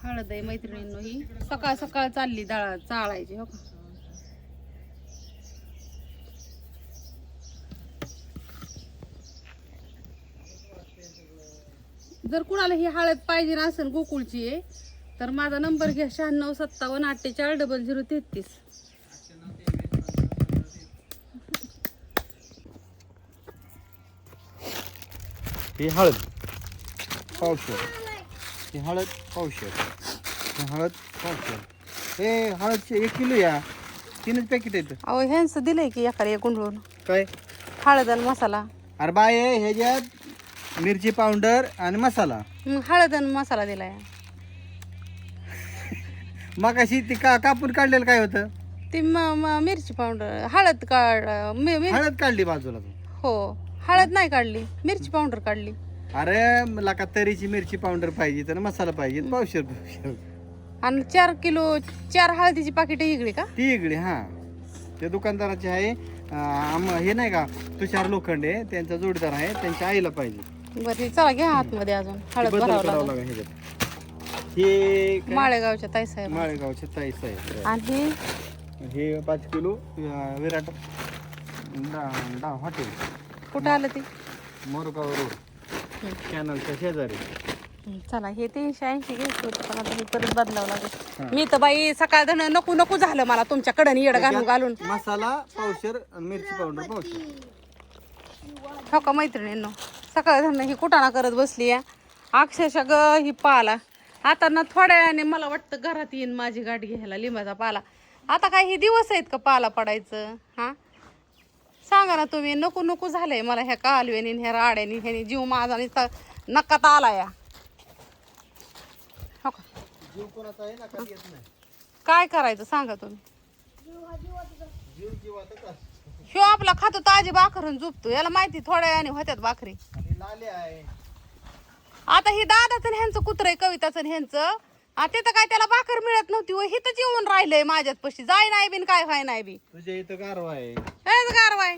हळद आहे मैत्रिणींनो, ही सकाळ सकाळ चालली चाळायची हो का. जर कुणाला ही हळद पाहिजे असेल गोकुळची आहे तर माझा नंबर घ्या 9657484033. ही हळद पावशेर, ही हळद पावशेर, ही हळद पावशेर. हे हळदचे 1 किलो या 3च पॅकेट आहेत. अहो ह्यांचं दिलंय की एखाद्या गुंडळून काय हळद आणि मसाला. अरे बाय ह्याच्यात मिरची पावडर आणि मसाला. हळद आणि मसाला दिलाय. मग अशी ती कापून काढलेलं काय होतं? ती मिरची पावडर हळद हळद काढली बाजूला तू. हो हळद नाही काढली, मिरची पावडर काढली. अरे मला का तरीची मिरची पावडर पाहिजे तर मसाला पाहिजे पावशेर पावशेर. आणि 4 किलो 4 हळदीची पाकिट इकडे का? ती इकडे हा त्या दुकानदाराची आहे. हे नाही का तुषार लोखंडे त्यांचा जोडीदार आहे, त्यांच्या आईला पाहिजे. बरं चला घ्या आतमध्ये अजून हळद भरावं लागेल. हे माळेगावच्या ताई साहेब. माळेगावचे ताई साहेब. आणि हे 5 किलो विराट हॉटेल. कुठं आलं ते? मोरगाव रोड कॅनलच्या शेजारी. चला हे 380 घ्यायचं होतं पण आता हे परत बदलावं लागेल. मी तर बाई सकाळ धन नको नको झालं मला तुमच्या कडनी येड घालून घालून. मसाला पावशेर आणि मिरची पावडर पावशेर. हो का मैत्रिणींनो, सकाळ धन ही कुटाणा करत बसली आहे अक्षरशः ग. ही पाला आता ना थोड्या वेळाने मला वाटतं घरात येईन माझी गाठ घ्यायला लिंबाचा पाला. आता काय हे दिवस आहेत का पाला पडायचं? हा सांगा ना तुम्ही. नको नको झालंय मला ह्या कालव्यानी ह्या राड्यानी ह्यानी जीव माझा नकात आला या. हो का जीव कोणाचा आहे ना कधी येत नाही. काय करायचं सांगा तुम्ही. जीव जीवाचं का ह्यो आपला खातो ताजी भाकरून झोपतो, याला माहिती थोड्या वेळाने होत्यात भाकरी. लाले आहे. आता ही दादाचं ह्यांचं कुत्र आहे कविताचं ह्यांचं. तिथं काय त्याला भाकर मिळत नव्हती व हिथं जेवून राहिलंय माझ्यात पशी. जाय नाही बिन काय व्हाय नाही बी. तुझ्या इथं गारवा आहे. हेच गारवाय.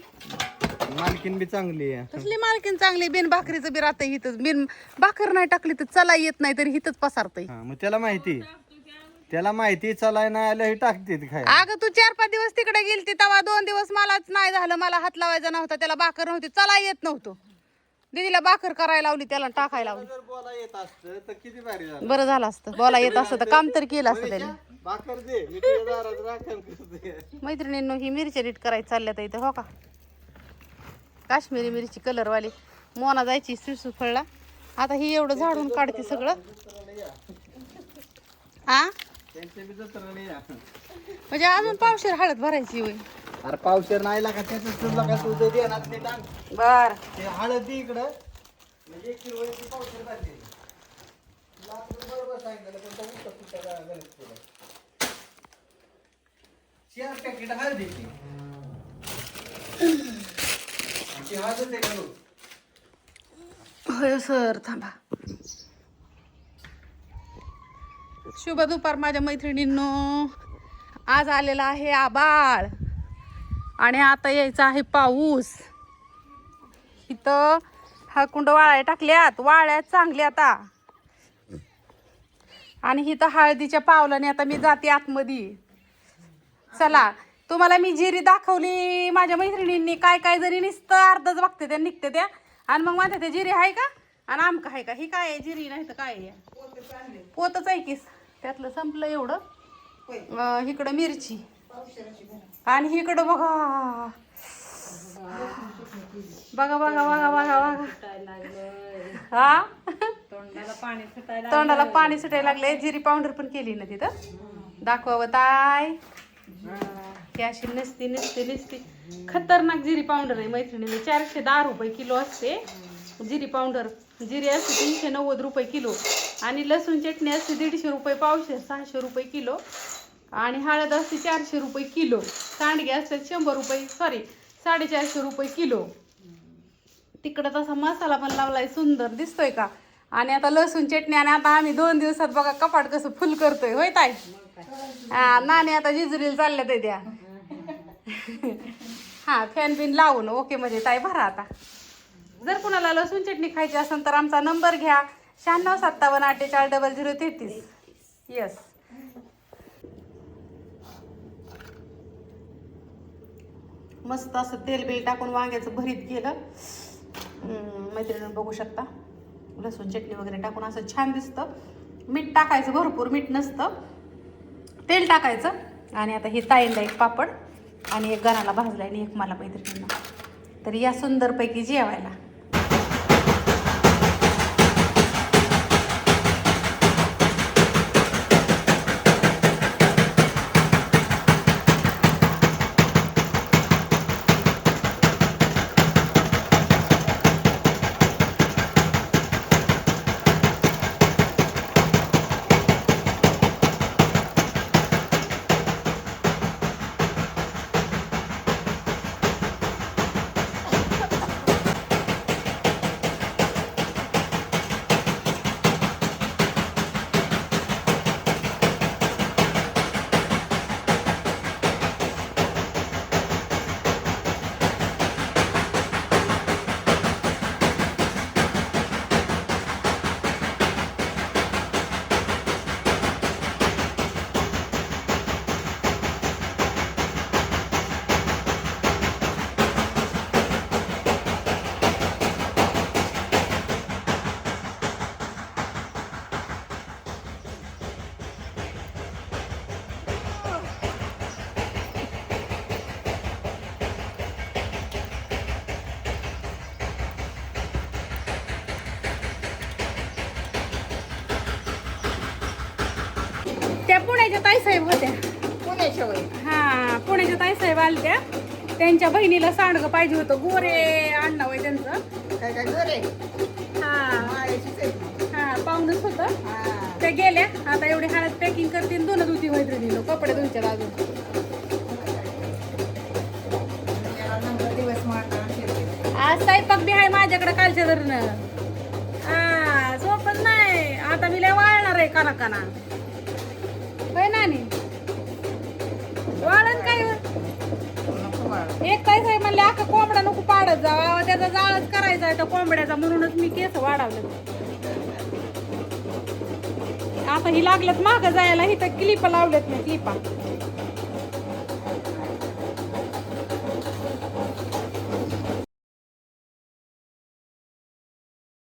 मालकीन बी चांगली आहे. तसली मालकीन चांगली. बिन भाकरीचं बी राहतंय हिथंच. बिन भाकर नाही टाकली तर चला येत नाही तरी हिथंच पसारतय. मग त्याला माहिती चलाय नाही आलं हे टाकते खाय. अगं तू 4-5 दिवस तिकडे गेलती तेव्हा 2 दिवस मलाच नाही झालं. मला हात लावायचा नव्हता, त्याला भाकर नव्हती, चला येत नव्हतं. दीदीला भाकर करायला लावली, त्याला टाकायला लावली. जर बोला येत असतं तर किती भारी झालं. बरं झालं असतं. बोला येत असतं तर काम तर केलं असतं त्याने. भाकर दे मी तुझ्या दारात राखण करते. मैत्रिणींनो ही मिरची नीट करायची चालल्यात इथं हो का. काश्मीरी मिरची कलरवाली. मोना जायची फळला. आता ही एवढं झाडून काढते सगळं. हा म्हणजे अजून पावशेर हळद भरायची होय. अरे पावशेर नाही लागा त्याच तू दे ना ते टाक. बर ते हळद दे इकडं म्हणजे 1 किलो पावशेर पाहिजे. तुला आपण बरोबर सांगितलं पण तो उठता तुझ्या गलत केलं. 4 पॅकेट हळद द्यायची. आणि हळद दे का होय सर थांबा. शुभ दुपार माझ्या मैत्रिणींनो. आज आलेला आहे आबाळ आणि आता यायचा आहे पाऊस. इथं हळकुंड वाळ्या टाकल्यात, वाळ्यात चांगल्या आता. आणि इथं हळदीच्या पावलाने आता मी जाते आतमध्ये. चला तुम्हाला मी जिरी दाखवली माझ्या मैत्रिणींनी. काय काय जरी नुसतं अर्धच बघते त्या निघते त्या आणि मग माझ्या ते जिरी आहे का आणि आमका आहे का. ही काय आहे जिरी नाही तर काय आहे पोतच आहे की. त्यातलं संपलं एवढं. इकडं मिरची आणि इकडं बघा बघा बघा बघा बघा बघा. हा तोंडाला पाणी सुटायला लागले. जिरी पावडर पण केली ना तिथं. दाखवावं ताय. ही अशी नसती नसती नसती खतरनाक जिरी पावडर आहे मैत्रिणीने. 410 रुपये किलो असते जिरी पावडर. जिरी असते 390 रुपये किलो आणि लसूण चटणी असते 150 रुपये पावशेर, 600 रुपये किलो. आणि हळद असते 400 रुपये किलो. सांडगे असतात 100 रुपये 450 रुपये किलो. तिकडं तसा मसाला पण लावलाय सुंदर दिसतोय का. आणि आता लसूण चटणी आणि आता आम्ही 2 दिवसात बघा कपाट कसं फुल करतोय होय ताई. नाणी आता जिजुरीला चालल्या ते द्या. हा फॅन बिन लावून ओके म्हणजे ताई भरा आता. जर कुणाला लसूण चटणी खायची असेल तर आमचा नंबर घ्या 9657484033. येस. मस्त असं तेल बिल टाकून वांग्याचं भरीत केलं. मैत्रिणीनं बघू शकता, लसूण चटणी वगैरे टाकून असं छान दिसतं. मीठ टाकायचं, भरपूर मीठ नसतं, तेल टाकायचं. आणि आता ही ताईंला एक पापड आणि एक गणाला भाजला आणि एक मला मैत्रिणींना. तर या सुंदरपैकी जेवायला. त्या पुण्याच्या ताईसाहेब होत्या. पुण्याच्या वय हा, पुण्याच्या ताईसाहेब आलत्या. त्यांच्या बहिणीला सांडगं पाहिजे होतं. गोरे अण्णा वय त्यांचं. काय काय गोरे हा माळ्याचीच आहे. हा, पाहुणच होतं. हा. त्या गेल्या. आता एवढी हळद पॅकिंग करते, दोन धुती मैत्रिणीनं कपडे धुयच्यात अजून. याला नंबर दिवस मारताना फिरते. आज स्वयंपाक बी आहे माझ्याकडे कालच्या धरणं. हा, सोपच नाही. आता मी लय वाळणार आहे काना काना. होय नानी, वाळण काय हो? नको बाळा. एक काय साहेब म्हणले अख्खा कोंबडा नको पाडत जावा, त्याचा जाळच करायचा आहे त्या कोंबड्याचा, म्हणूनच मी केस वाढवले. आता ही लागल्यात मागं जायला, ही तर क्लिप लावल्यात मी, क्लिपा.